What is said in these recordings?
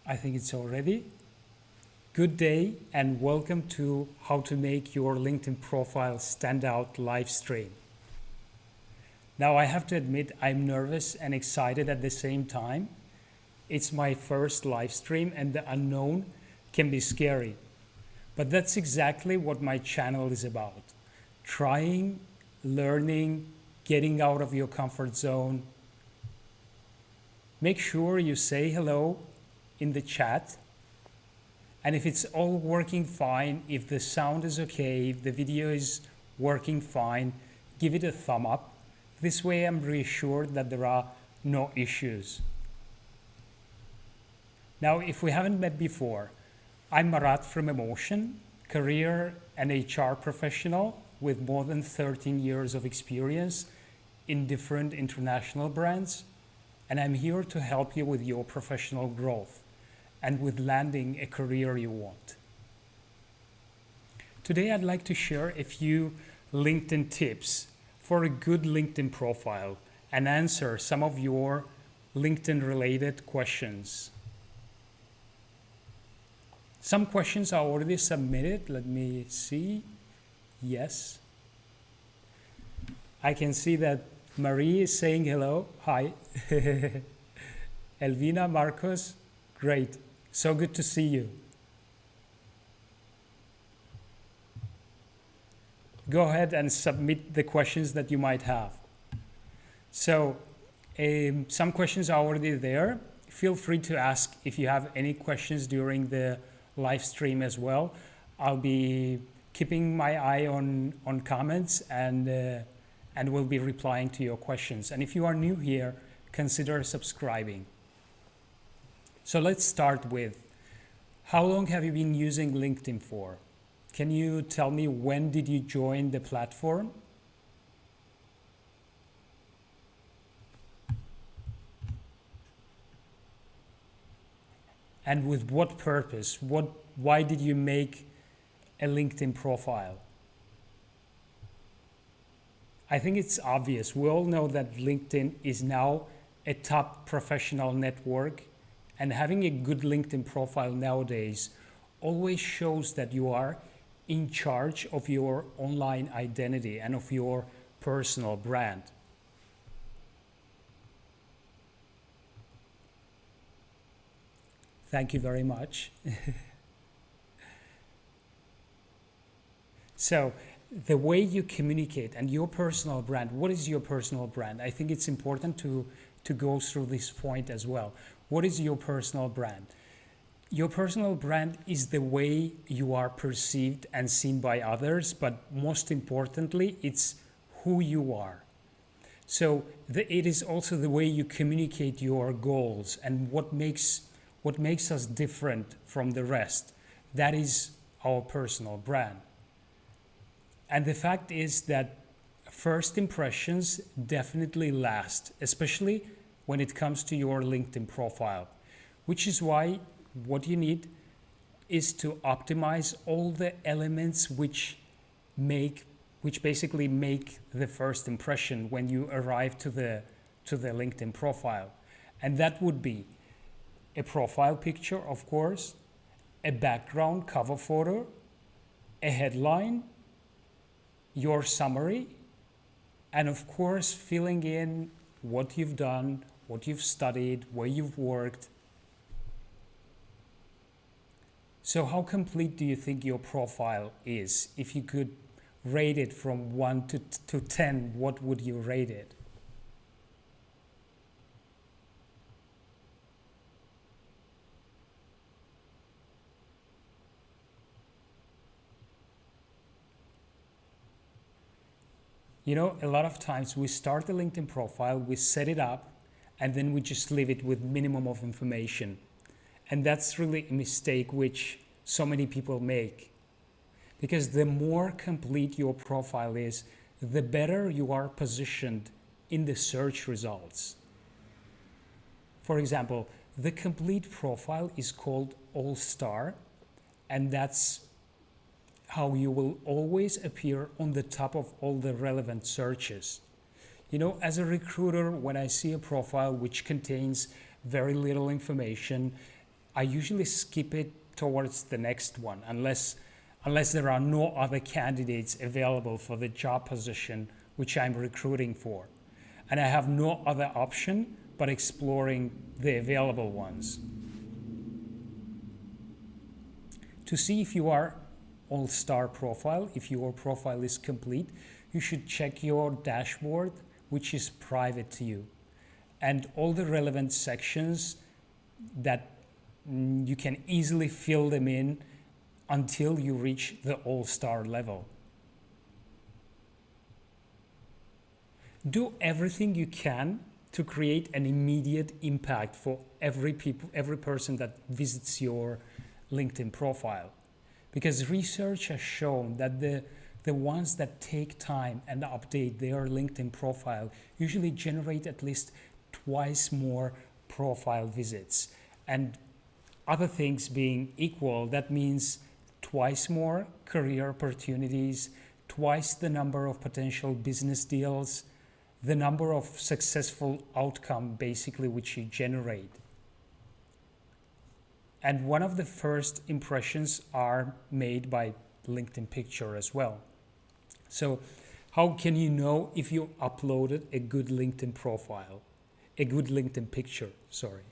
I think it's already. Good day and welcome to How to Make Your LinkedIn Profile Stand Out live stream. Now I have to admit I'm nervous and excited at the same time. It's my first live stream and the unknown can be scary. But that's exactly what my channel is about. Trying, learning, getting out of your comfort zone. Make sure you say hello in the chat. And if it's all working fine, if the sound is okay, if the video is working fine, give it a thumb up. This way I'm reassured that there are no issues. Now, if we haven't met before, I'm Marat from EMMOTION, career and HR professional with more than 13 years of experience in different international brands. And I'm here to help you with your professional growth and with landing a career you want. Today, I'd like to share a few LinkedIn tips for a good LinkedIn profile and answer some of your LinkedIn related questions. Some questions are already submitted. Let me see. Yes. I can see that Marie is saying hello. Hi. Elvina, Marcos, great. So good to see you. Go ahead and submit the questions that you might have. So some questions are already there. Feel free to ask if you have any questions during the live stream as well. I'll be keeping my eye on comments and will be replying to your questions. And if you are new here, consider subscribing. So let's start with, how long have you been using LinkedIn for? Can you tell me when did you join the platform? And with what purpose? Why did you make a LinkedIn profile? I think it's obvious. We all know that LinkedIn is now a top professional network, and having a good LinkedIn profile nowadays always shows that you are in charge of your online identity and of your personal brand. Thank you very much. So, the way you communicate and your personal brand, what is your personal brand? I think it's important to go through this point as well. What is your personal brand? Your personal brand is the way you are perceived and seen by others, but most importantly, it's who you are. So it is also the way you communicate your goals and what makes us different from the rest. That is our personal brand. And the fact is that first impressions definitely last, especially when it comes to your LinkedIn profile, which is why what you need is to optimize all the elements which basically make the first impression when you arrive to the LinkedIn profile. And that would be a profile picture, of course, a background cover photo, a headline, your summary, and of course, filling in what you've done, what you've studied, where you've worked. So how complete do you think your profile is? If you could rate it from 1 to 10, what would you rate it? You know, a lot of times we start the LinkedIn profile, we set it up, and then we just leave it with minimum of information. And that's really a mistake which so many people make. Because the more complete your profile is, the better you are positioned in the search results. For example, the complete profile is called All-Star, and that's how you will always appear on the top of all the relevant searches. You know, as a recruiter, when I see a profile which contains very little information, I usually skip it towards the next one unless there are no other candidates available for the job position which I'm recruiting for. And I have no other option but exploring the available ones. To see if you are all-star profile, if your profile is complete, you should check your dashboard, which is private to you, and all the relevant sections that you can easily fill them in until you reach the all-star level. Do everything you can to create an immediate impact for every person that visits your LinkedIn profile. Because research has shown that the ones that take time and update their LinkedIn profile usually generate at least twice more profile visits. And other things being equal, that means twice more career opportunities, twice the number of potential business deals, the number of successful outcome basically which you generate. And one of the first impressions are made by LinkedIn picture as well. So how can you know if you uploaded a good LinkedIn profile, a good LinkedIn picture, sorry.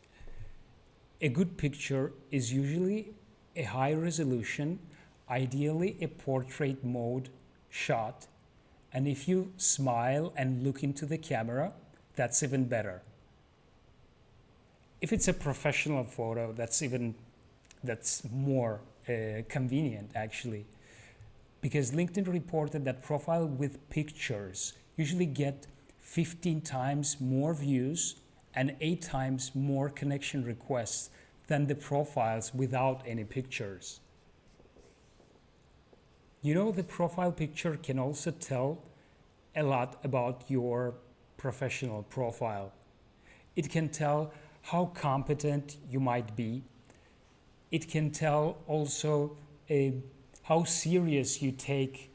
A good picture is usually a high resolution, ideally a portrait mode shot. And if you smile and look into the camera, that's even better. If it's a professional photo, that's more convenient actually, because LinkedIn reported that profile with pictures usually get 15 times more views and 8 times more connection requests than the profiles without any pictures. You know, the profile picture can also tell a lot about your professional profile. It can tell how competent you might be. It can tell also how serious you take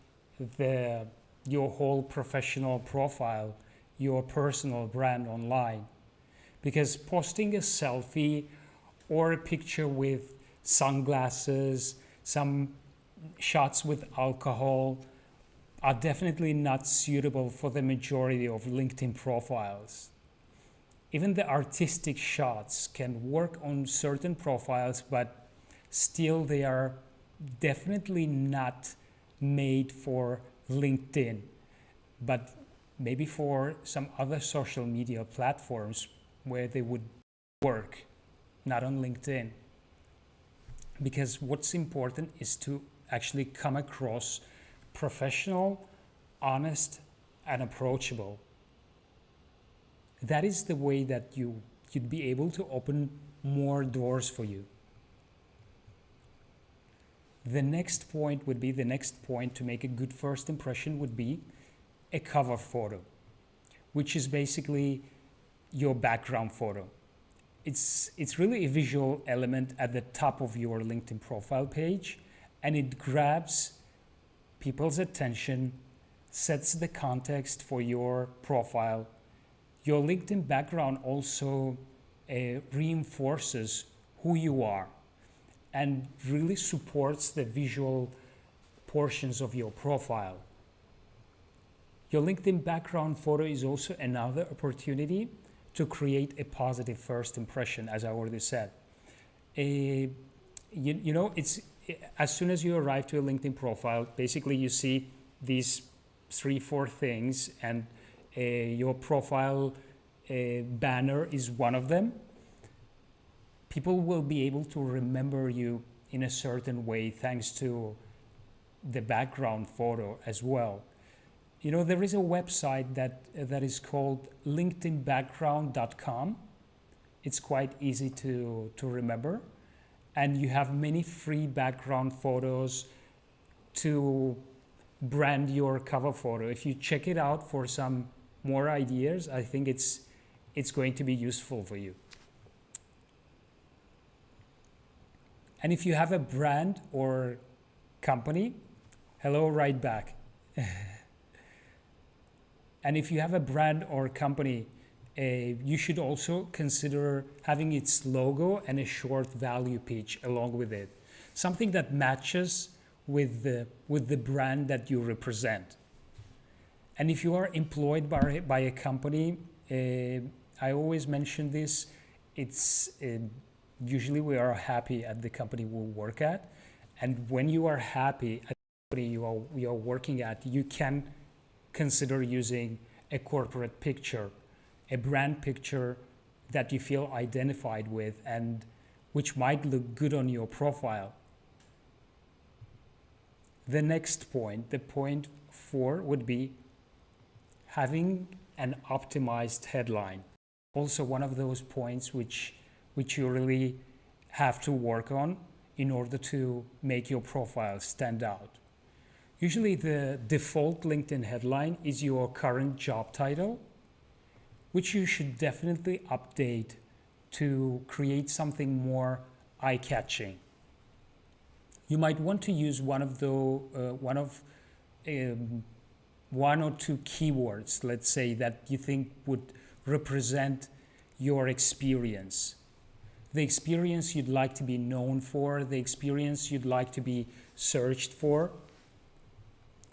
your whole professional profile, your personal brand online. Because posting a selfie or a picture with sunglasses, some shots with alcohol are definitely not suitable for the majority of LinkedIn profiles. Even the artistic shots can work on certain profiles, but still they are definitely not made for LinkedIn, but maybe for some other social media platforms where they would work, not on LinkedIn. Because what's important is to actually come across professional, honest, and approachable. That is the way that you'd be able to open more doors for you. The next point to make a good first impression would be a cover photo, which is basically your background photo. It's really a visual element at the top of your LinkedIn profile page, and it grabs people's attention, sets the context for your profile. Your LinkedIn background also reinforces who you are and really supports the visual portions of your profile. Your LinkedIn background photo is also another opportunity to create a positive first impression, as I already said. You know, it's as soon as you arrive to a LinkedIn profile, basically you see these 3-4 things, and your profile banner is one of them. People will be able to remember you in a certain way thanks to the background photo as well. You know, there is a website that is called linkedinbackground.com. It's quite easy to remember. And you have many free background photos to brand your cover photo. If you check it out for some more ideas, I think it's going to be useful for you. And if you have a brand or company, hello, right back. And if you have a brand or company, you should also consider having its logo and a short value pitch along with it. Something that matches with the brand that you represent. And if you are employed by a company, I always mention this, it's usually we are happy at the company we work at. And when you are happy at the company you are working at, you can consider using a corporate picture, a brand picture that you feel identified with and which might look good on your profile. The next point, the point 4, would be having an optimized headline. Also one of those points which you really have to work on in order to make your profile stand out. Usually the default LinkedIn headline is your current job title, which you should definitely update to create something more eye-catching. You might want to use one or two keywords, let's say, that you think would represent your experience. The experience you'd like to be known for, the experience you'd like to be searched for.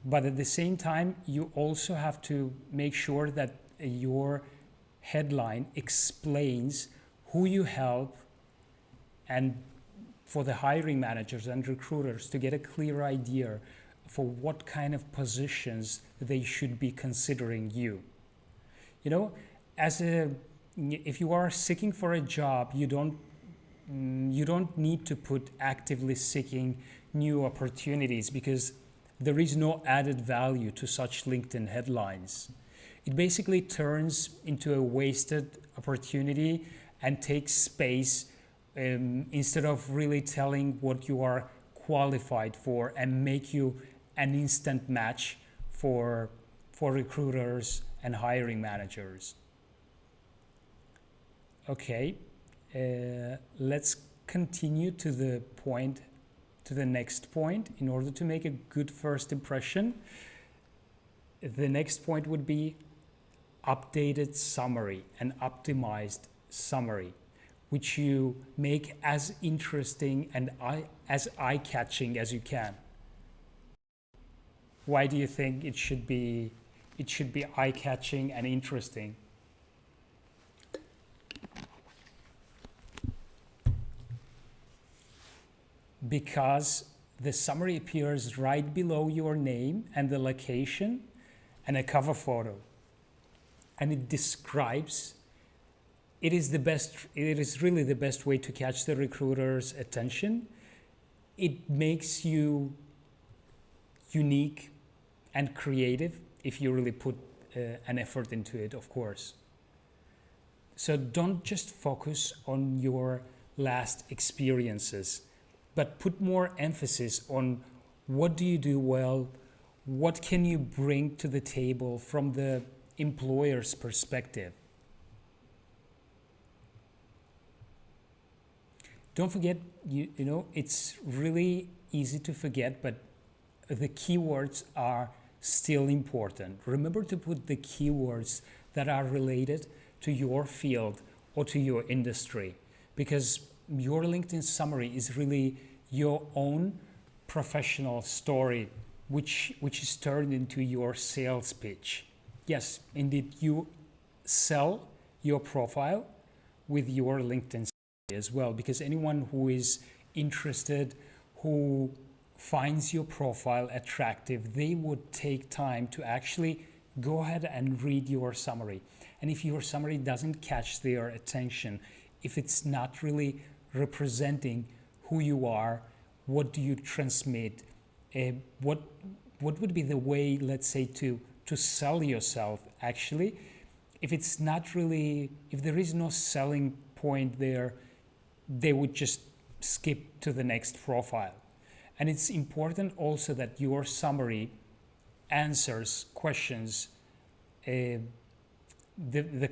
But at the same time, you also have to make sure that your headline explains who you help, and for the hiring managers and recruiters to get a clear idea for what kind of positions they should be considering you. You know, if you are seeking for a job, you don't need to put actively seeking new opportunities, because there is no added value to such LinkedIn headlines. It basically turns into a wasted opportunity and takes space instead of really telling what you are qualified for and make you an instant match for recruiters and hiring managers. Okay, let's continue to the next point in order to make a good first impression. The next point would be updated summary, an optimized summary, which you make as interesting and as eye-catching as you can. Why do you think it should be eye-catching and interesting? Because the summary appears right below your name and the location and a cover photo. And it describes, it is really the best way to catch the recruiter's attention. It makes you unique and creative if you really put an effort into it, of course. So don't just focus on your last experiences, but put more emphasis on what do you do well, what can you bring to the table from the employer's perspective. Don't forget, you know, it's really easy to forget, but the keywords are still important. Remember to put the keywords that are related to your field or to your industry, because your LinkedIn summary is really your own professional story, which is turned into your sales pitch. Yes, indeed, you sell your profile with your LinkedIn summary as well, because anyone who is interested, who finds your profile attractive, they would take time to actually go ahead and read your summary. And if your summary doesn't catch their attention, if it's not really representing who you are, what do you transmit, what would be the way, let's say, to sell yourself actually, if it's not really, if there is no selling point there, they would just skip to the next profile. And it's important also that your summary answers questions, the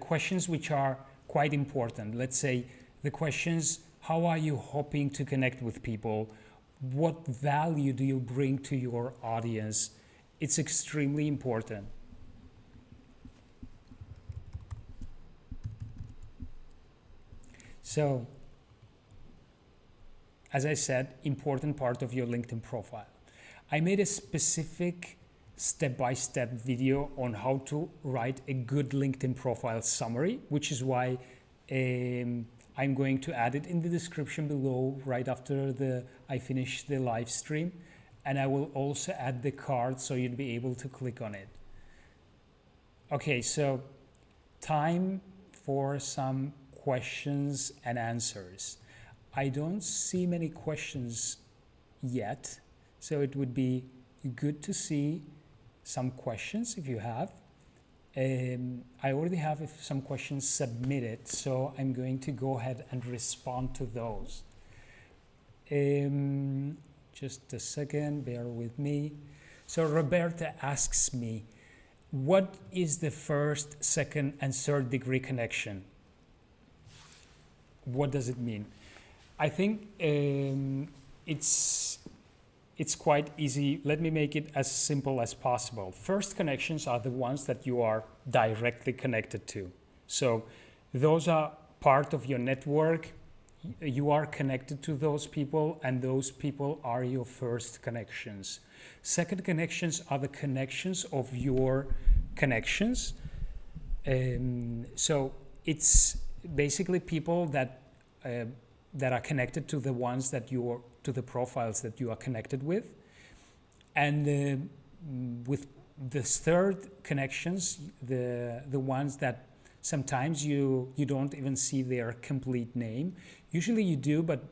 questions which are quite important. Let's say the questions, how are you hoping to connect with people? What value do you bring to your audience? It's extremely important. So, as I said, important part of your LinkedIn profile. I made a specific step-by-step video on how to write a good LinkedIn profile summary, which is why I'm going to add it in the description below right after I finish the live stream. And I will also add the card so you'd be able to click on it. Okay, so time for some questions and answers. I don't see many questions yet, so it would be good to see some questions if you have. I already have some questions submitted, so I'm going to go ahead and respond to those. Just a second, bear with me. So Roberta asks me, what is the first, second, and third degree connection? What does it mean? I think it's quite easy. Let me make it as simple as possible. First connections are the ones that you are directly connected to. So those are part of your network. You are connected to those people, and those people are your first connections. Second connections are the connections of your connections. So it's basically people that are connected to the ones that to the profiles that you are connected with. And with the third connections, the ones that sometimes you don't even see their complete name. Usually you do, but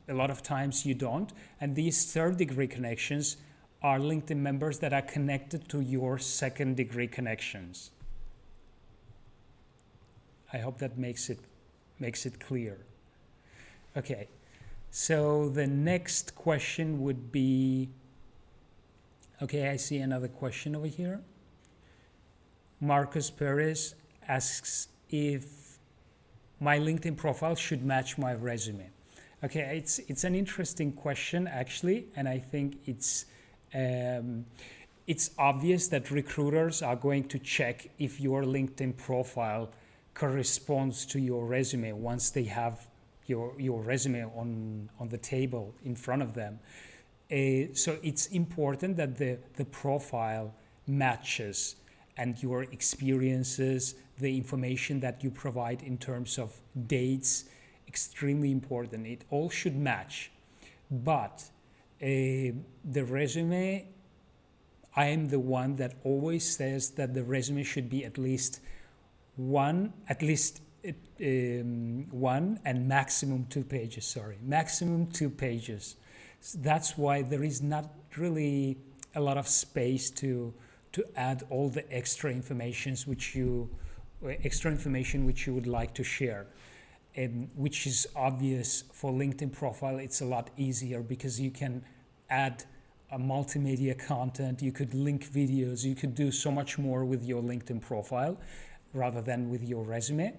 a lot of times you don't. And these third degree connections are LinkedIn members that are connected to your second degree connections. I hope that makes it clear. Okay, so the next question would be, okay, I see another question over here. Marcus Perez asks if my LinkedIn profile should match my resume. Okay, it's an interesting question actually, and I think it's obvious that recruiters are going to check if your LinkedIn profile corresponds to your resume once they have your resume on the table in front of them. So it's important that the profile matches, and your experiences, the information that you provide in terms of dates, extremely important. It all should match. But the resume, I am the one that always says that the resume should be at least one and maximum 2 pages, maximum 2 pages. That's why there is not really a lot of space to add all the extra information which you would like to share, which is obvious for LinkedIn profile. It's a lot easier because you can add a multimedia content, you could link videos, you could do so much more with your LinkedIn profile rather than with your resume.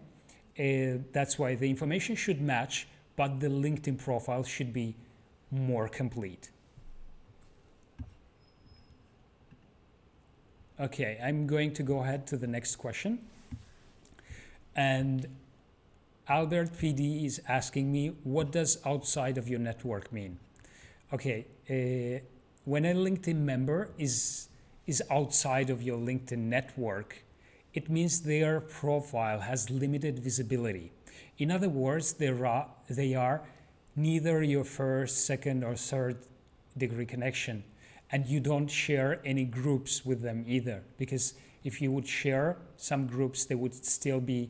That's why the information should match, but the LinkedIn profile should be more complete. Okay, I'm going to go ahead to the next question. And Albert PD is asking me, what does outside of your network mean? Okay, when a LinkedIn member is outside of your LinkedIn network, it means their profile has limited visibility. In other words, they are neither your first, second, or third degree connection, and you don't share any groups with them either, because if you would share some groups, they would still be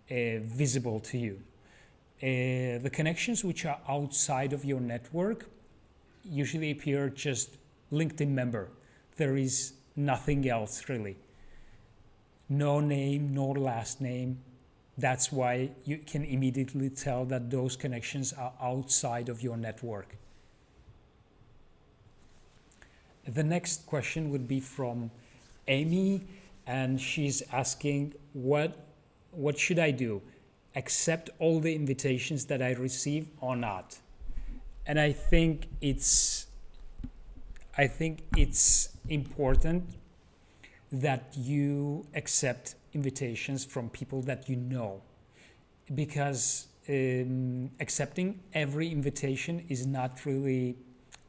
visible to you. The connections which are outside of your network usually appear just LinkedIn member. There is nothing else really. No name, no last name. That's why you can immediately tell that those connections are outside of your network. The next question would be from Amy, and she's asking, what should I do? Accept all the invitations that I receive or not? And I think it's important that you accept invitations from people that you know, because accepting every invitation is not really,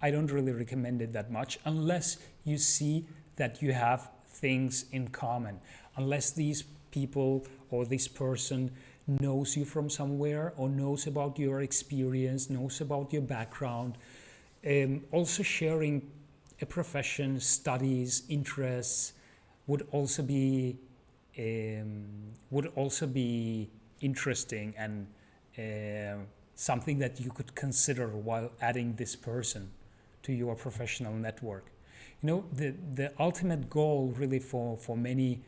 I don't really recommend it that much unless you see that you have things in common. Unless these people or this person knows you from somewhere or knows about your experience, knows about your background. Also sharing a profession, studies, interests would also be interesting and something that you could consider while adding this person to your professional network. You know, the ultimate goal really for many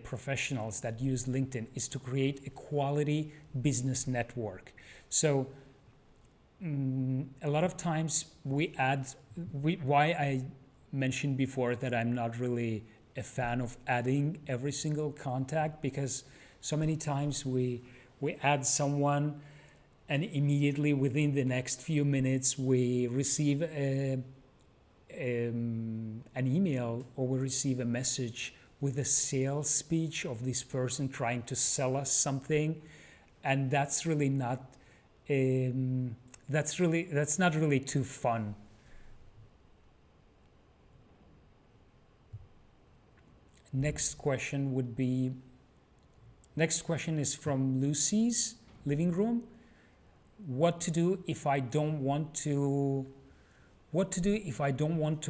professionals that use LinkedIn is to create a quality business network. So a lot of times why I mentioned before that I'm not really a fan of adding every single contact, because so many times we add someone and immediately within the next few minutes we receive an email or we receive a message with a sales speech of this person trying to sell us something, and that's really not that's not really too fun. Next question is from Lucy's living room. What to do if I don't want to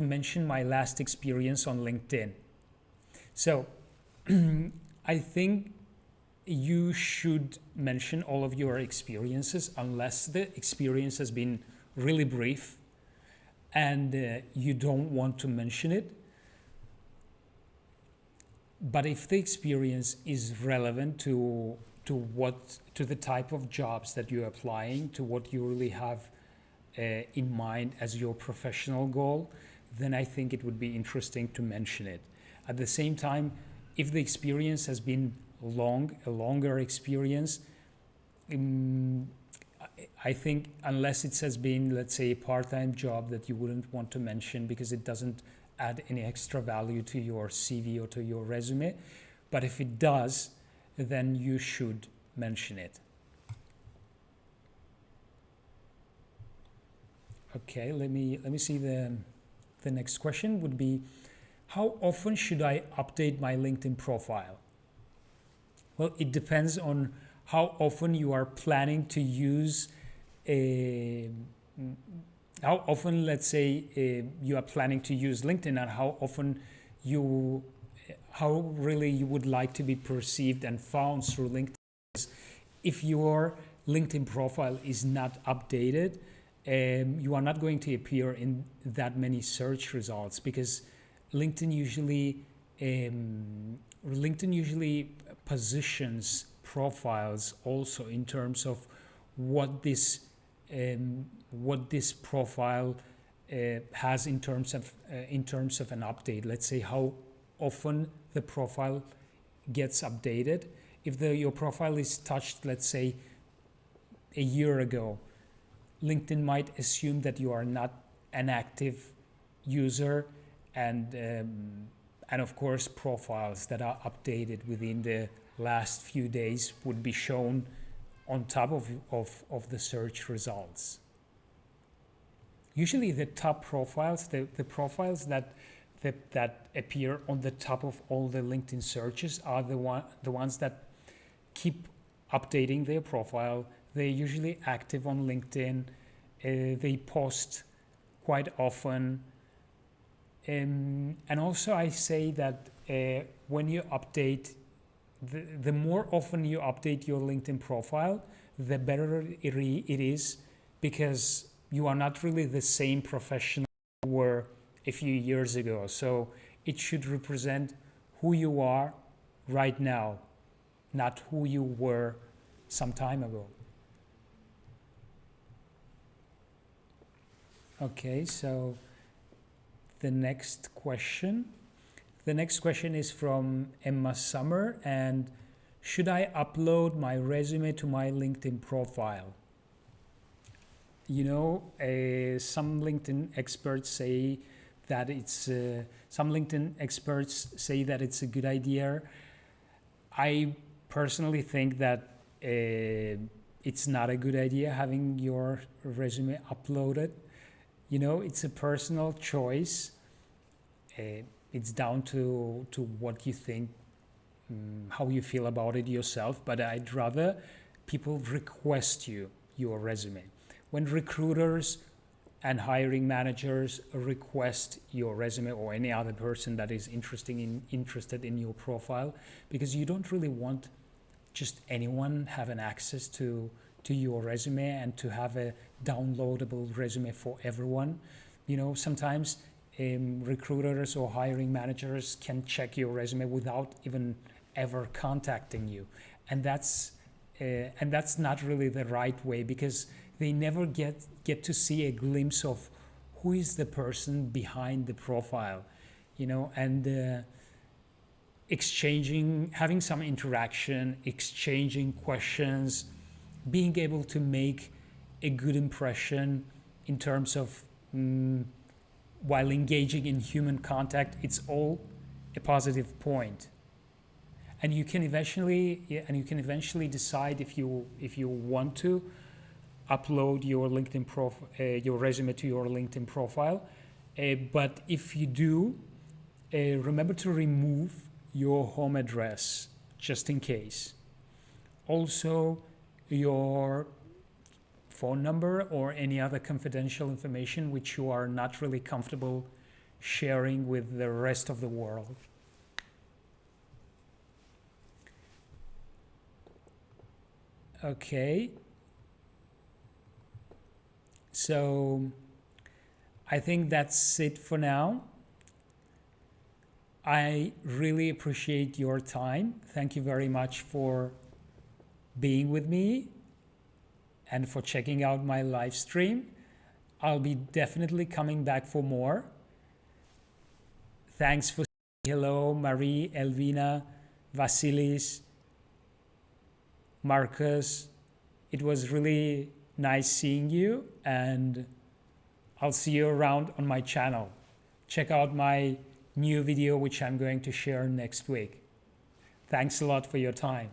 mention my last experience on LinkedIn? So I think you should mention all of your experiences unless the experience has been really brief and you don't want to mention it. But if the experience is relevant to the type of jobs that you're applying, to what you really have in mind as your professional goal, then I think it would be interesting to mention it. At the same time, if the experience has been a longer experience, I think unless it has been, let's say, a part-time job that you wouldn't want to mention because it doesn't add any extra value to your CV or to your resume. But if it does, then you should mention it. Okay, let me see the next question would be, how often should I update my LinkedIn profile? Well, it depends on how often you are planning to use how often, let's say, you are planning to use LinkedIn, and how often how really you would like to be perceived and found through LinkedIn. If your LinkedIn profile is not updated, you are not going to appear in that many search results, because LinkedIn usually positions profiles also in terms of what this profile has in terms of an update. Let's say how often the profile gets updated. If your profile is touched, let's say, a year ago, LinkedIn might assume that you are not an active user, and of course profiles that are updated within the last few days would be shown on top of the search results. Usually the top profiles, the profiles that appear on the top of all the LinkedIn searches are the ones that keep updating their profile. They're usually active on LinkedIn. They post quite often. And also I say that when you update, the more often you update your LinkedIn profile, the better it is, because you are not really the same professional you were a few years ago. So it should represent who you are right now, not who you were some time ago. Okay, so the next question is from Emma Summer, and should I upload my resume to my LinkedIn profile? You know, some LinkedIn experts say that it's a good idea. I personally think that it's not a good idea having your resume uploaded. You know, it's a personal choice. It's down to what you think, how you feel about it yourself, but I'd rather people request your resume. When recruiters and hiring managers request your resume, or any other person that is interested in your profile, because you don't really want just anyone having access to your resume and to have a downloadable resume for everyone. You know, sometimes recruiters or hiring managers can check your resume without even ever contacting you, and that's not really the right way, because they never get to see a glimpse of who is the person behind the profile, you know, and having some interaction, exchanging questions, being able to make a good impression in terms of while engaging in human contact, it's all a positive point. And you can eventually decide if you want to upload your your resume to your LinkedIn profile. But if you do, remember to remove your home address just in case. Also, your phone number or any other confidential information which you are not really comfortable sharing with the rest of the world. Okay. So I think that's it for now. I really appreciate your time. Thank you very much for being with me and for checking out my live stream. I'll be definitely coming back for more. Thanks for saying hello, Marie, Elvina, Vasilis, Marcus. It was really nice seeing you, and I'll see you around on my channel. Check out my new video which I'm going to share next week. Thanks a lot for your time.